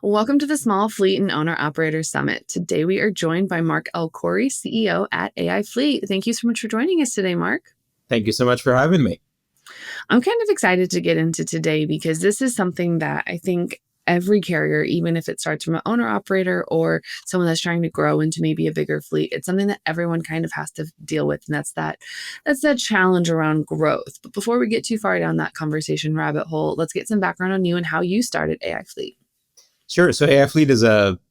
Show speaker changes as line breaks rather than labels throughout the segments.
Welcome to the Small Fleet and Owner Operator Summit. Today we are joined by Marc El Khoury, CEO at aifleet. Thank you so much for joining us today, Marc.
Thank you so much for having me.
I'm kind of excited to get into today because this is something that I think every carrier, even if it starts from an owner operator or someone that's trying to grow into maybe a bigger fleet, it's something that everyone kind of has to deal with. And that's that challenge around growth. But before we get too far down that conversation rabbit hole, let's get some background on you and how you started aifleet.
Sure. So aifleet is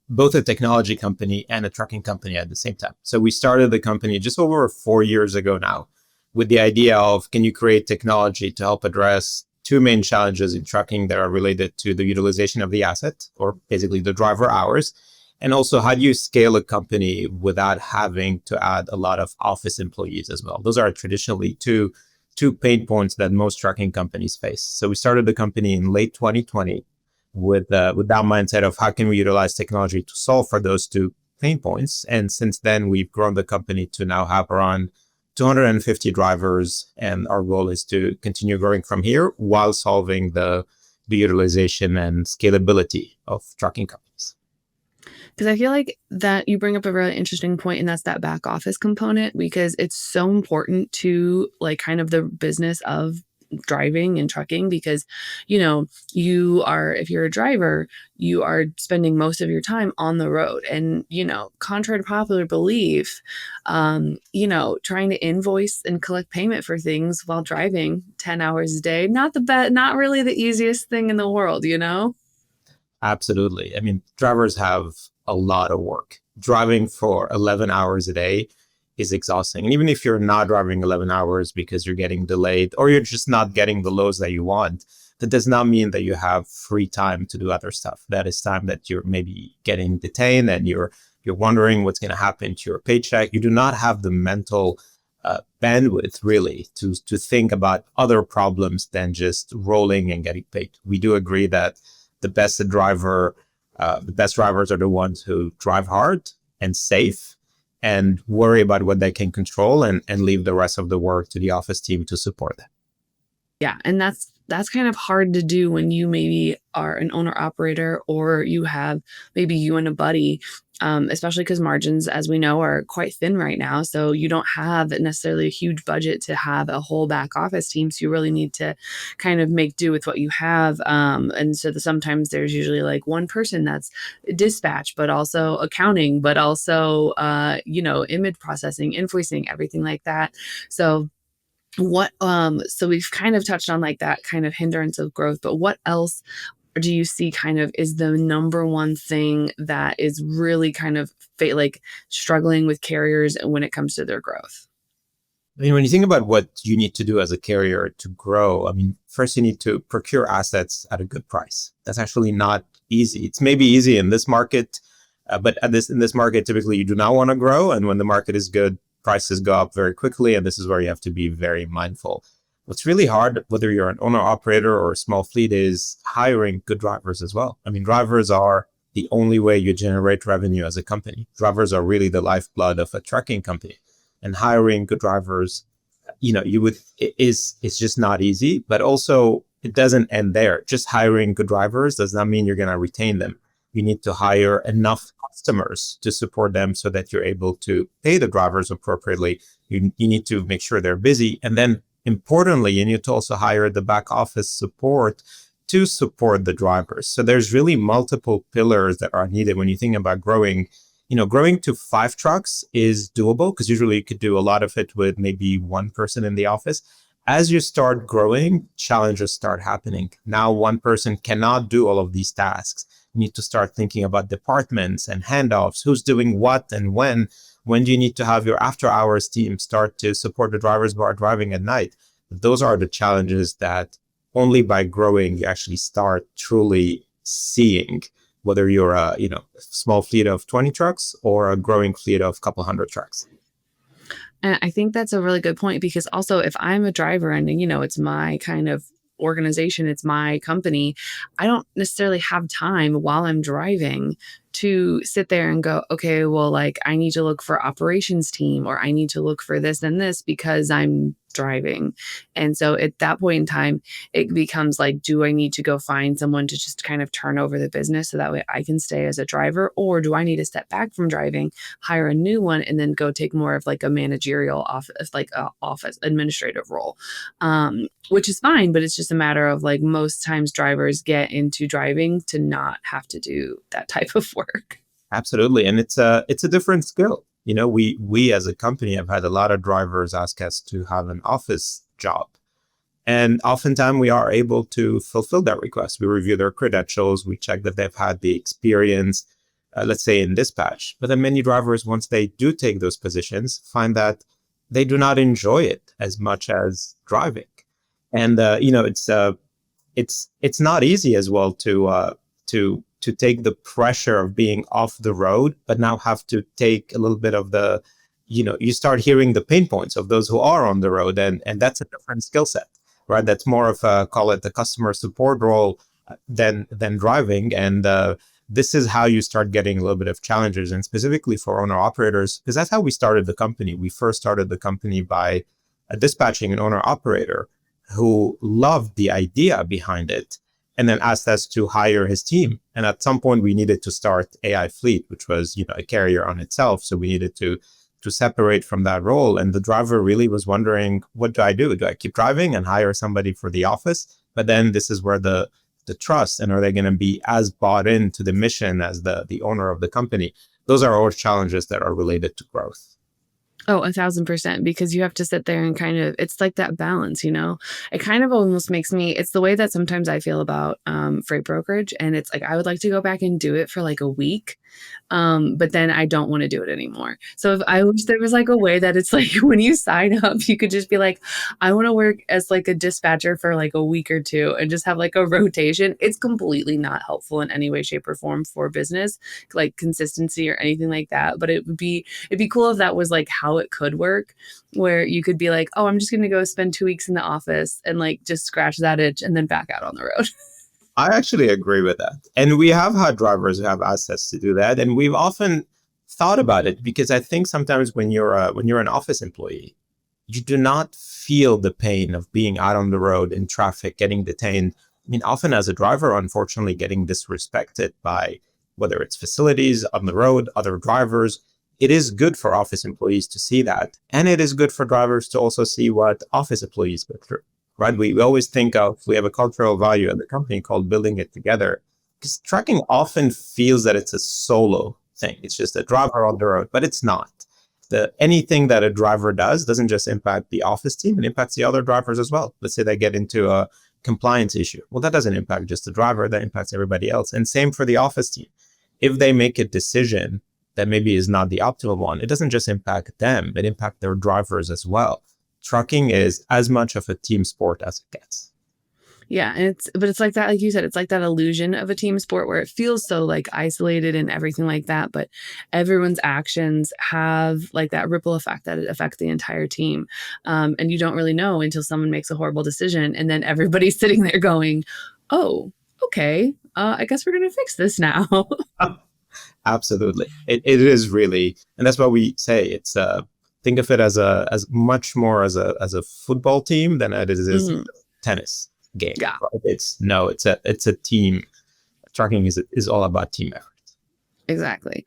both a technology company and a trucking company at the same time. So we started the company just over 4 years ago now with the idea of, can you create technology to help address two main challenges in trucking that are related to the utilization of the asset, or basically the driver hours, and also how do you scale a company without having to add a lot of office employees as well. Those are traditionally two pain points that most trucking companies face. So we started the company in late 2020 with that mindset of how can we utilize technology to solve for those two pain points. And since then, we've grown the company to now have around 250 drivers. And our goal is to continue growing from here while solving the utilization and scalability of trucking companies.
Because I feel like that you bring up a really interesting point, and that's that back office component, because it's so important to like kind of the business of driving and trucking, because if you're a driver, you are spending most of your time on the road, and contrary to popular belief, trying to invoice and collect payment for things while driving 10 hours a day, not really the easiest thing in the world.
Absolutely. I mean, drivers have a lot of work. Driving for 11 hours a day is exhausting. And even if you're not driving 11 hours because you're getting delayed or you're just not getting the loads that you want, that does not mean that you have free time to do other stuff. That is time that you're maybe getting detained and you're wondering what's going to happen to your paycheck. You do not have the mental bandwidth really to think about other problems than just rolling and getting paid. We do agree that the best drivers are the ones who drive hard and safe and worry about what they can control and leave the rest of the work to the office team to support them.
Yeah. And that's kind of hard to do when you maybe are an owner operator or you have maybe you and a buddy, especially because margins, as we know, are quite thin right now. So you don't have necessarily a huge budget to have a whole back office team. So you really need to kind of make do with what you have. And so sometimes there's usually like one person that's dispatch, but also accounting, but also, image processing, invoicing, everything like that. So so we've kind of touched on like that kind of hindrance of growth, but what else do you see kind of is the number one thing that is really kind of struggling with carriers when it comes to their growth?
I mean, when you think about what you need to do as a carrier to grow, I mean, first you need to procure assets at a good price. That's actually not easy. It's maybe easy in this market, but in this market, typically you do not want to grow. And when the market is good, prices go up very quickly. And this is where you have to be very mindful. What's really hard, whether you're an owner operator or a small fleet, is hiring good drivers as well. I mean, drivers are the only way you generate revenue as a company. Drivers are really the lifeblood of a trucking company, and hiring good drivers, it's just not easy, but also it doesn't end there. Just hiring good drivers does not mean you're going to retain them. You need to hire enough customers to support them so that you're able to pay the drivers appropriately. You need to make sure they're busy. And then importantly, you need to also hire the back office support to support the drivers. So there's really multiple pillars that are needed when you think about growing. Growing to 5 trucks is doable because usually you could do a lot of it with maybe one person in the office. As you start growing, challenges start happening. Now, one person cannot do all of these tasks. You need to start thinking about departments and handoffs, who's doing what and when. When do you need to have your after hours team start to support the drivers who are driving at night? Those are the challenges that only by growing you actually start truly seeing, whether you're a small fleet of 20 trucks or a growing fleet of a couple hundred trucks.
And I think that's a really good point, because also if I'm a driver and, it's my kind of organization, it's my company, I don't necessarily have time while I'm driving to sit there and go, okay, well, like I need to look for operations team, or I need to look for this and this because I'm driving. And so at that point in time, it becomes like, do I need to go find someone to just kind of turn over the business so that way I can stay as a driver? Or do I need to step back from driving, hire a new one, and then go take more of like a managerial office, like a office administrative role? Which is fine, but it's just a matter of like most times drivers get into driving to not have to do that type of work.
Absolutely. And it's a different skill. We as a company have had a lot of drivers ask us to have an office job. And oftentimes we are able to fulfill that request. We review their credentials. We check that they've had the experience, let's say in dispatch. But then many drivers, once they do take those positions, find that they do not enjoy it as much as driving. And, it's not easy as well to take the pressure of being off the road, but now have to take a little bit of you start hearing the pain points of those who are on the road. And that's a different skill set, right? That's more of call it the customer support role than driving. And this is how you start getting a little bit of challenges, and specifically for owner operators, because that's how we started the company. We first started the company by dispatching an owner operator who loved the idea behind it, and then asked us to hire his team. And at some point we needed to start aifleet, which was, a carrier on itself. So we needed to separate from that role. And the driver really was wondering, what do I do? Do I keep driving and hire somebody for the office? But then this is where the trust, and are they going to be as bought into the mission as the owner of the company? Those are all challenges that are related to growth.
Oh, 1,000%, because you have to sit there and kind of, it's like that balance, it kind of almost makes me, it's the way that sometimes I feel about freight brokerage. And it's like, I would like to go back and do it for like a week. But then I don't want to do it anymore. So if I wish there was like a way that it's like when you sign up, you could just be like, I want to work as like a dispatcher for like a week or two and just have like a rotation. It's completely not helpful in any way, shape, or form for business, like consistency or anything like that. But it'd be cool if that was like how it could work, where you could be like, oh, I'm just going to go spend 2 weeks in the office and like just scratch that itch and then back out on the road.
I actually agree with that. And we have had drivers who have asked us to do that. And we've often thought about it, because I think sometimes when you're an office employee, you do not feel the pain of being out on the road in traffic, getting detained. I mean, often as a driver, unfortunately, getting disrespected by whether it's facilities on the road, other drivers. It is good for office employees to see that. And it is good for drivers to also see what office employees go through. Right? We always think we have a cultural value at the company called building it together, because trucking often feels that it's a solo thing. It's just a driver on the road, but it's not. Anything that a driver does doesn't just impact the office team, it impacts the other drivers as well. Let's say they get into a compliance issue. Well, that doesn't impact just the driver, that impacts everybody else. And same for the office team. If they make a decision that maybe is not the optimal one, it doesn't just impact them, it impacts their drivers as well. Trucking is as much of a team sport as it gets.
Yeah. And it's like that, like you said, it's like that illusion of a team sport where it feels so like isolated and everything like that. But everyone's actions have like that ripple effect that it affects the entire team. And you don't really know until someone makes a horrible decision. And then everybody's sitting there going, oh, okay, I guess we're going to fix this now.
Absolutely. It is really, and that's why we say it's think of it as much more as a football team than it is a tennis game.
Yeah.
Right? It's a team. Trucking is all about team effort.
Exactly.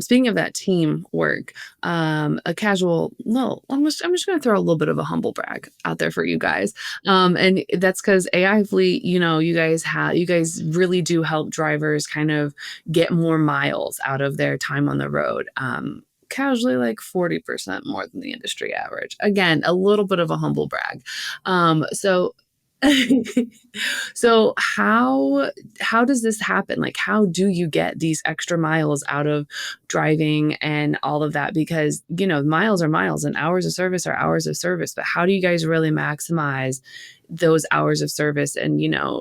Speaking of that team work, a casual, no, I'm just going to throw a little bit of a humble brag out there for you guys. And that's because AI Fleet, you guys really do help drivers kind of get more miles out of their time on the road. Casually like 40% more than the industry average. Again, a little bit of a humble brag. So so how does this happen? Like, how do you get these extra miles out of driving and all of that? Because, miles are miles and hours of service are hours of service, but how do you guys really maximize those hours of service and,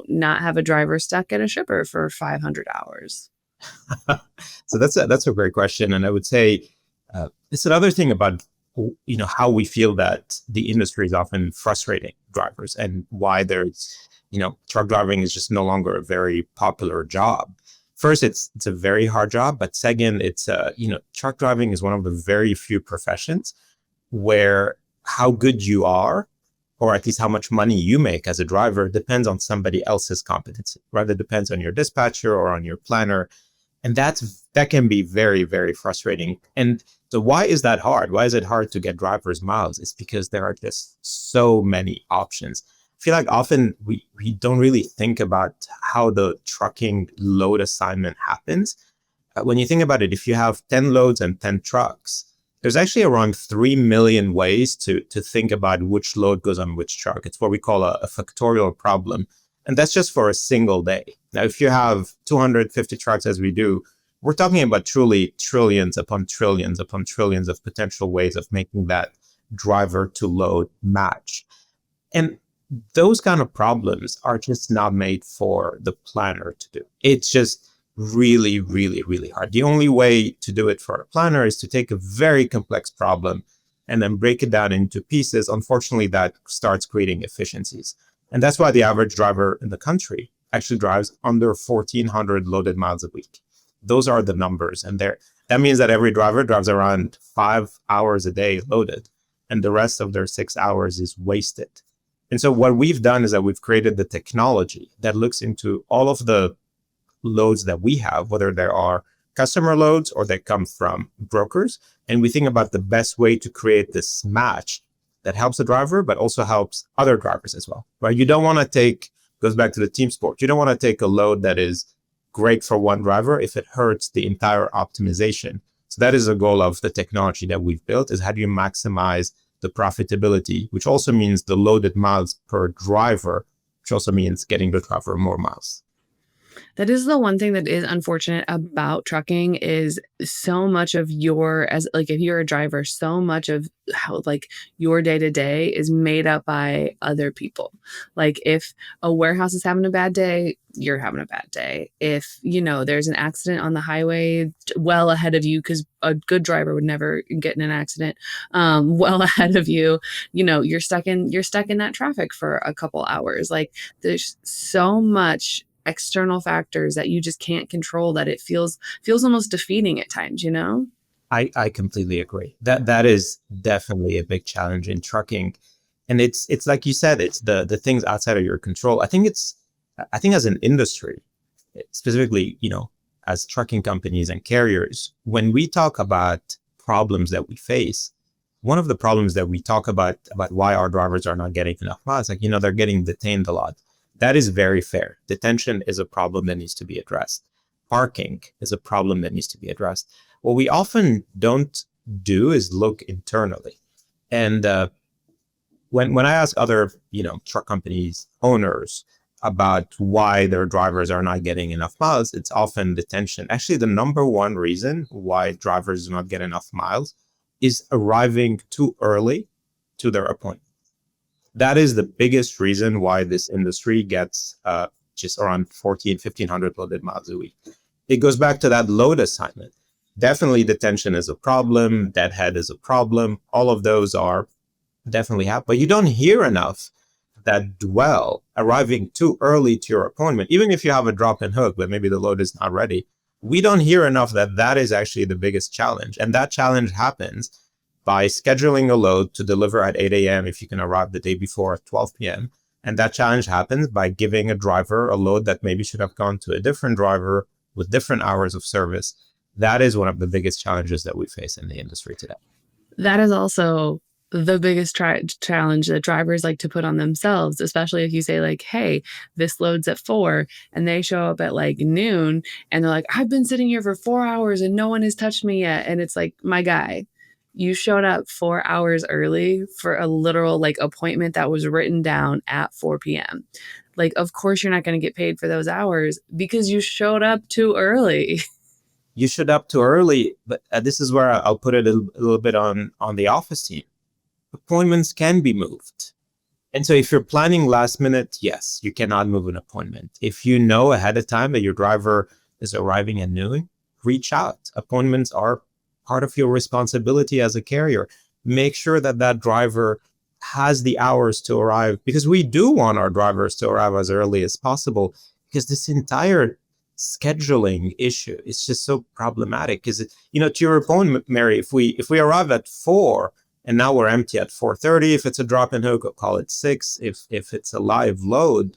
not have a driver stuck at a shipper for 500 hours?
So that's a great question. And I would say, it's another thing about how we feel that the industry is often frustrating drivers, and why there's truck driving is just no longer a very popular job. First, it's a very hard job, but second, it's truck driving is one of the very few professions where how good you are, or at least how much money you make as a driver, depends on somebody else's competency. Rather depends on your dispatcher or on your planner. And that can be very, very frustrating. And so why is that hard? Why is it hard to get driver's miles? It's because there are just so many options. I feel like often we don't really think about how the trucking load assignment happens. When you think about it, if you have 10 loads and 10 trucks, there's actually around 3 million ways to think about which load goes on which truck. It's what we call a factorial problem. And that's just for a single day. Now, if you have 250 trucks as we do, we're talking about truly trillions upon trillions upon trillions of potential ways of making that driver to load match. And those kind of problems are just not made for the planner to do. It's just really, really, really hard. The only way to do it for a planner is to take a very complex problem and then break it down into pieces. Unfortunately, that starts creating efficiencies. And that's why the average driver in the country actually drives under 1,400 loaded miles a week. Those are the numbers. And that means that every driver drives around 5 hours a day loaded, and the rest of their 6 hours is wasted. And so what we've done is that we've created the technology that looks into all of the loads that we have, whether there are customer loads or they come from brokers. And we think about the best way to create this match that helps the driver, but also helps other drivers as well, right? You don't want to goes back to the team sport. You don't want to take a load that is great for one driver if it hurts the entire optimization. So that is the goal of the technology that we've built, is how do you maximize the profitability, which also means the loaded miles per driver, which also means getting the driver more miles.
That is the one thing that is unfortunate about trucking, is so much of if you're a driver, so much of how your day to day is made up by other people. Like if a warehouse is having a bad day, you're having a bad day. If, there's an accident on the highway well ahead of you, because a good driver would never get in an accident, well ahead of you, you're stuck in that traffic for a couple hours. Like there's so much external factors that you just can't control that it feels almost defeating at times,
I completely agree. That is definitely a big challenge in trucking. And it's like you said, it's the things outside of your control. I think as an industry, specifically, as trucking companies and carriers, when we talk about problems that we face, one of the problems that we talk about why our drivers are not getting enough miles, they're getting detained a lot. That is very fair. Detention is a problem that needs to be addressed. Parking is a problem that needs to be addressed. What we often don't do is look internally. And when I ask other, truck companies, owners about why their drivers are not getting enough miles, it's often detention. Actually, the number one reason why drivers do not get enough miles is arriving too early to their appointment. That is the biggest reason why this industry gets just around 1,500 loaded miles a week. It goes back to that load assignment. Definitely detention is a problem. Deadhead is a problem. All of those are definitely happen. But you don't hear enough that dwell arriving too early to your appointment, even if you have a drop and hook, but maybe the load is not ready. We don't hear enough that is actually the biggest challenge. And that challenge happens by scheduling a load to deliver at 8 a.m. if you can arrive the day before at 12 p.m. And that challenge happens by giving a driver a load that maybe should have gone to a different driver with different hours of service. That is one of the biggest challenges that we face in the industry today.
That is also the biggest challenge that drivers like to put on themselves, especially if you say hey, this load's at 4 and they show up at noon and they're like, I've been sitting here for 4 hours and no one has touched me yet. And it's like, my guy, you showed up 4 hours early for a literal appointment that was written down at 4 p.m. Of course you're not going to get paid for those hours because you showed up too early.
You showed up too early, but this is where I'll put it a little bit on the office team. Appointments can be moved. And so if you're planning last minute, yes, you cannot move an appointment. If you know ahead of time that your driver is arriving at noon, reach out. Appointments are part of your responsibility as a carrier. Make sure that driver has the hours to arrive, because we do want our drivers to arrive as early as possible, because this entire scheduling issue is just so problematic. Because, to your point, Mary, if we arrive at 4 and now we're empty at 4:30. If it's a drop and hook, I'll call it 6. If it's a live load,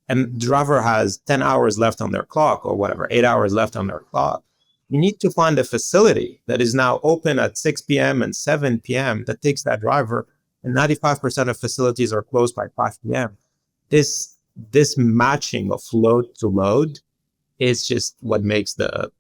and the driver has 10 hours left on their clock or whatever, 8 hours left on their clock, you need to find a facility that is now open at 6 p.m. and 7 p.m. that takes that driver, and 95% of facilities are closed by 5 p.m. This matching of load to load is just what makes the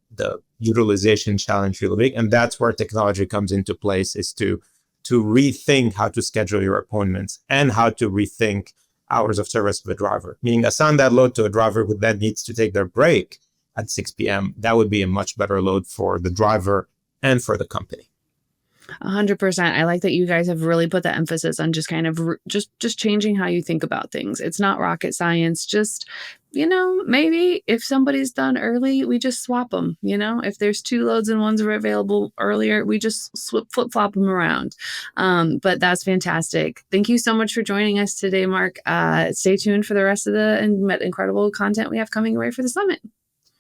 utilization challenge really big. And that's where technology comes into place, is to rethink how to schedule your appointments and how to rethink hours of service of a driver. Meaning assign that load to a driver who then needs to take their break at 6 p.m. That would be a much better load for the driver and for the company.
100%. I like that you guys have really put the emphasis on just kind of just changing how you think about things. It's not rocket science. Just, maybe if somebody's done early, we just swap them. If there's 2 loads and one's available earlier, we just flip flop them around. But that's fantastic. Thank you so much for joining us today, Marc. Stay tuned for the rest of the incredible content we have coming away for the summit.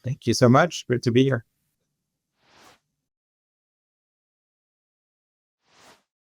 Thank you so much. Great to be here.